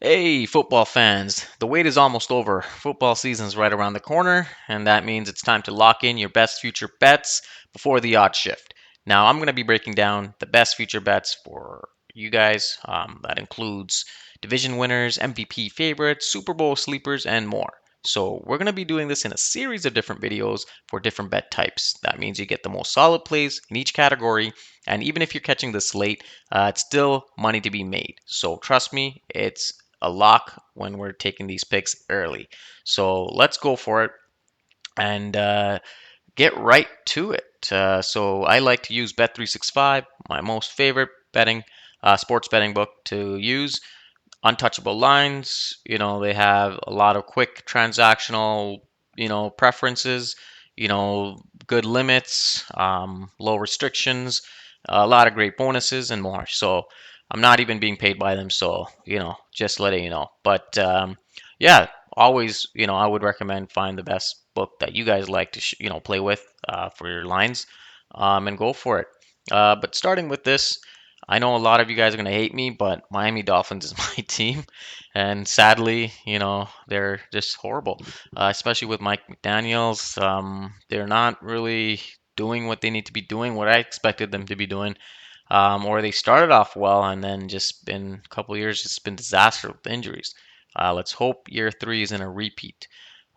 Hey, football fans, the wait is almost over. Football season's right around the corner, and that means it's time to lock in your best future bets before the odds shift. Now, I'm going to be breaking down the best future bets for you guys. That includes division winners, MVP favorites, Super Bowl sleepers, and more. So, we're going to be doing this in a series of different videos for different bet types. That means you get the most solid plays in each category, and even if you're catching this late, it's still money to be made. So, trust me, it's a lock when we're taking these picks early. So let's go for it and get right to it. So I like to use Bet365, my most favorite betting sports betting book to use. Untouchable lines, they have a lot of quick transactional, preferences, good limits, low restrictions, a lot of great bonuses and more. So I'm not even being paid by them, so just letting you know. But yeah, always, I would recommend find the best book that you guys like to play with for your lines, and go for it. But starting with this, I know a lot of you guys are going to hate me, but Miami Dolphins is my team. And sadly, they're just horrible, especially with Mike McDaniels. They're not really doing what they need to be doing, what I expected them to be doing. Or they started off well and then just been a couple of years, just been disaster with injuries. Let's hope year three isn't a repeat.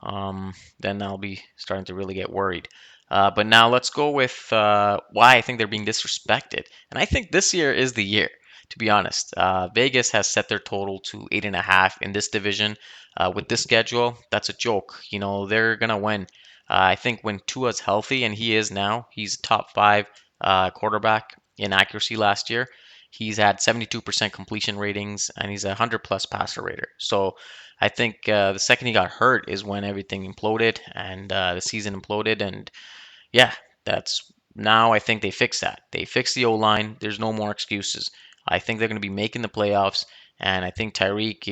Then I'll be starting to really get worried. But now let's go with why I think they're being disrespected. And I think this year is the year, to be honest. Vegas has set their total to 8.5 in this division. With this schedule, that's a joke. They're gonna win. I think when Tua's healthy, and he is now, he's top five quarterback in accuracy last year. He's had 72% completion ratings, and he's a 100 plus passer rater. So I think the second he got hurt is when everything imploded and the season imploded. And yeah, that's now I think they fixed that. They fixed the O line. There's no more excuses. I think they're going to be making the playoffs, and I think Tyreek,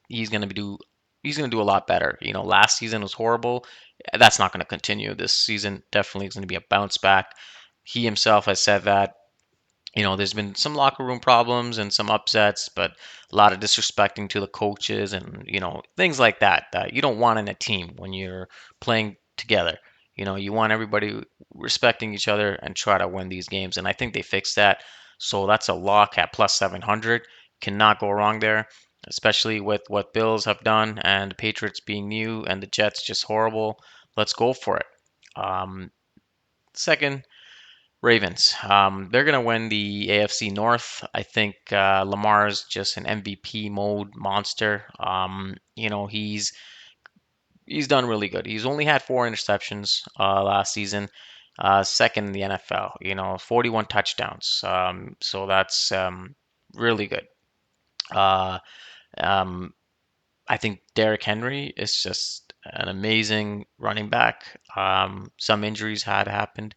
he's going to do a lot better. Last season was horrible. That's not going to continue. This season definitely is going to be a bounce back. He himself has said that there's been some locker room problems and some upsets, but a lot of disrespecting to the coaches and, things like that that you don't want in a team when you're playing together. You want everybody respecting each other and try to win these games. And I think they fixed that. So that's a lock at plus 700. Cannot go wrong there, especially with what Bills have done and the Patriots being new and the Jets just horrible. Let's go for it. Second, Ravens. They're gonna win the AFC North. I think Lamar's just an MVP mode monster. He's done really good. He's only had 4 interceptions last season, second in the NFL. 41 touchdowns. So that's really good. Uh, um, I think Derrick Henry is just an amazing running back. Some injuries had happened.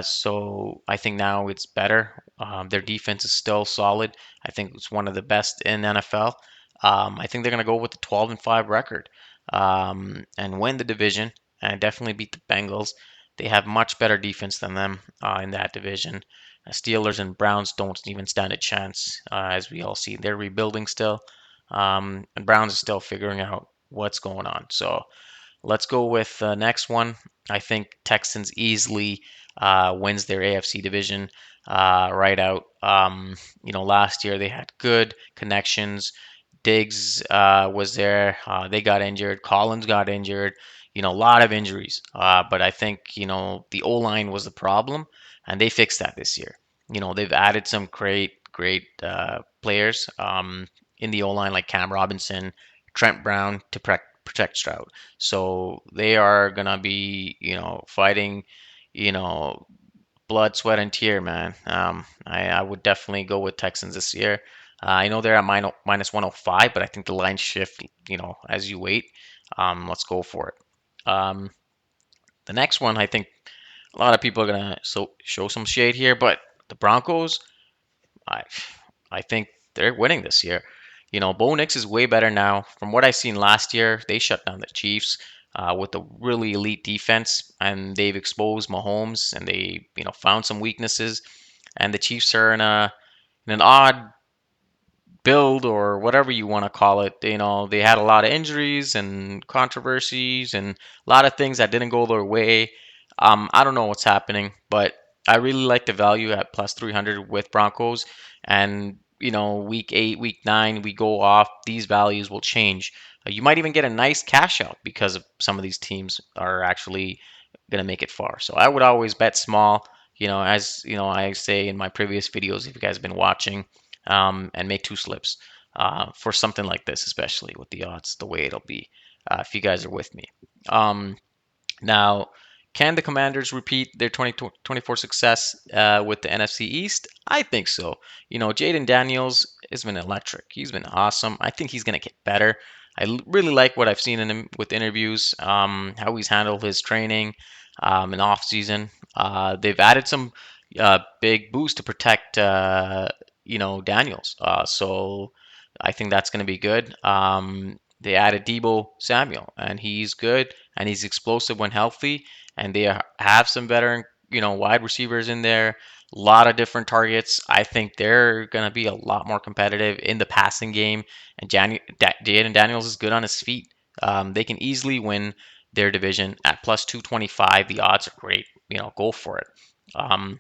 So I think now it's better. Their defense is still solid. I think it's one of the best in NFL. I think they're going to go with the 12-5 record, and win the division and definitely beat the Bengals. They have much better defense than them in that division. Steelers and Browns don't even stand a chance, as we all see. They're rebuilding still. And Browns is still figuring out what's going on. So let's go with the next one. I think Texans easily wins their AFC division right out. Last year they had good connections. Diggs was there. They got injured. Collins got injured. A lot of injuries. But I think, the O line was the problem, and they fixed that this year. They've added some great players in the O line like Cam Robinson, Trent Brown to protect Stroud. So they are gonna be, fighting, you know, blood, sweat, and tear, man. I would definitely go with Texans this year. I know they're at minus 105, but I think the line shift, as you wait. Let's go for it. The next one, I think a lot of people are gonna show some shade here, but the Broncos, I I think they're winning this year. Bo Nix is way better now. From what I've seen last year, they shut down the Chiefs with a really elite defense, and they've exposed Mahomes, and they found some weaknesses. And the Chiefs are in an odd build or whatever you want to call it. They had a lot of injuries and controversies and a lot of things that didn't go their way. I don't know what's happening, but I really like the value at plus 300 with Broncos. And, week 8, week 9, we go off, these values will change. You might even get a nice cash out because of some of these teams are actually going to make it far. So I would always bet small, as I say in my previous videos, if you guys have been watching, and make two slips for something like this, especially with the odds the way it'll be, if you guys are with me. Um, Now, can the Commanders repeat their 2024 success with the NFC East? I think so. Jaden Daniels has been electric. He's been awesome. I think he's going to get better. Really like what I've seen in him with interviews, how he's handled his training in off season. They've added some big boosts to protect, Daniels. So I think that's going to be good. They added Debo Samuel, and he's good and he's explosive when healthy. And they have some veteran, wide receivers in there. A lot of different targets. I think they're going to be a lot more competitive in the passing game. And Jaden Daniels is good on his feet. They can easily win their division at plus 225. The odds are great. Go for it. Um,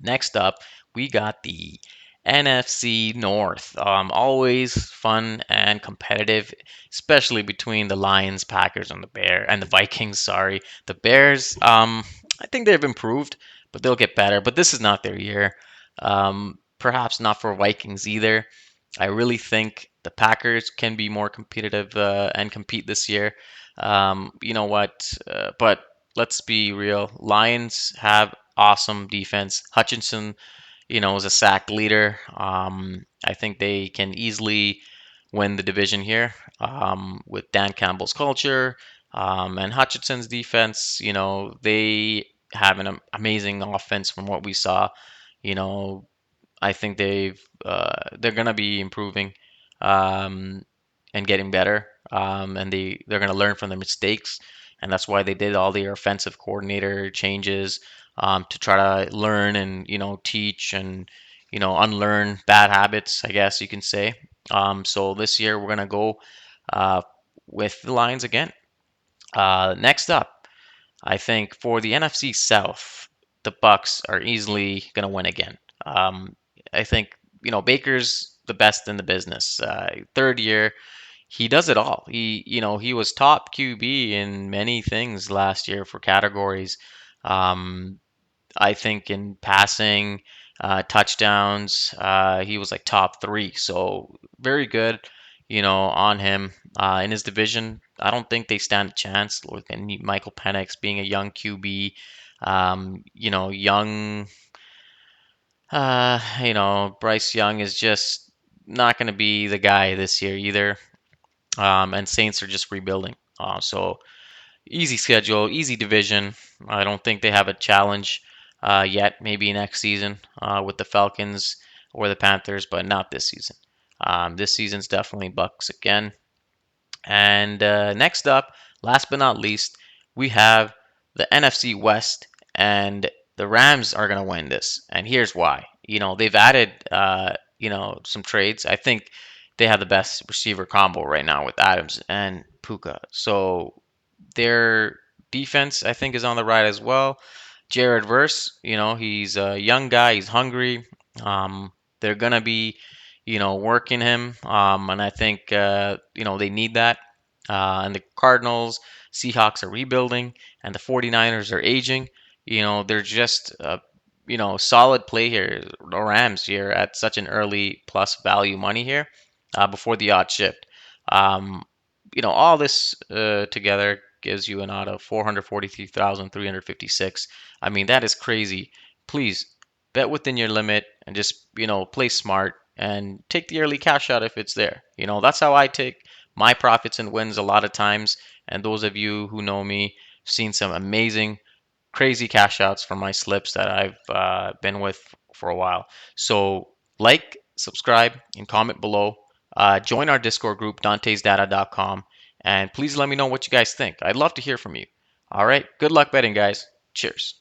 Next up, we got the NFC North. Always fun and competitive, especially between the Lions, Packers, and the Vikings. Sorry, the Bears. I think they've improved, but they'll get better. But this is not their year. Perhaps not for Vikings either. I really think the Packers can be more competitive and compete this year. You know what? But let's be real. Lions have awesome defense. Hutchinson, is a sack leader. I think they can easily win the division here with Dan Campbell's culture and Hutchinson's defense. They have an amazing offense from what we saw. You know, I think they're gonna be improving um, and getting better, and they're gonna learn from their mistakes, and that's why they did all their offensive coordinator changes to try to learn and teach and unlearn bad habits, I guess you can say. So this year we're gonna go uh, with the Lions again. Next up, I think for the NFC South, the Bucks are easily going to win again. Um, I think Baker's the best in the business. Third year, he does it all. He was top QB in many things last year for categories. Um, I think in passing, touchdowns, he was like top three. So very good, on him. In his division, I don't think they stand a chance with Michael Penix being a young QB. Young, Bryce Young is just not going to be the guy this year either. And Saints are just rebuilding. So easy schedule, easy division. I don't think they have a challenge yet. Maybe next season with the Falcons or the Panthers, but not this season. This season's definitely Bucks again. And next up, last but not least, we have the NFC West, and the Rams are going to win this. And here's why. They've added, some trades. I think they have the best receiver combo right now with Adams and Puka. So their defense, I think, is on the right as well. Jared Verse, he's a young guy. He's hungry. They're gonna be, working him, and I think they need that. And the Cardinals, Seahawks are rebuilding, and the 49ers are aging. They're just solid play here. The Rams here at such an early plus value money here before the odd shift. Um, all this together gives you an odd of 443,356. I mean, that is crazy. Please bet within your limit and just, play smart and take the early cash out if it's there. That's how I take my profits and wins a lot of times. And those of you who know me, seen some amazing, crazy cash outs from my slips that I've been with for a while. So, like, subscribe, and comment below. Join our Discord group, dantesdata.com, and please let me know what you guys think. I'd love to hear from you. All right, good luck betting, guys. Cheers.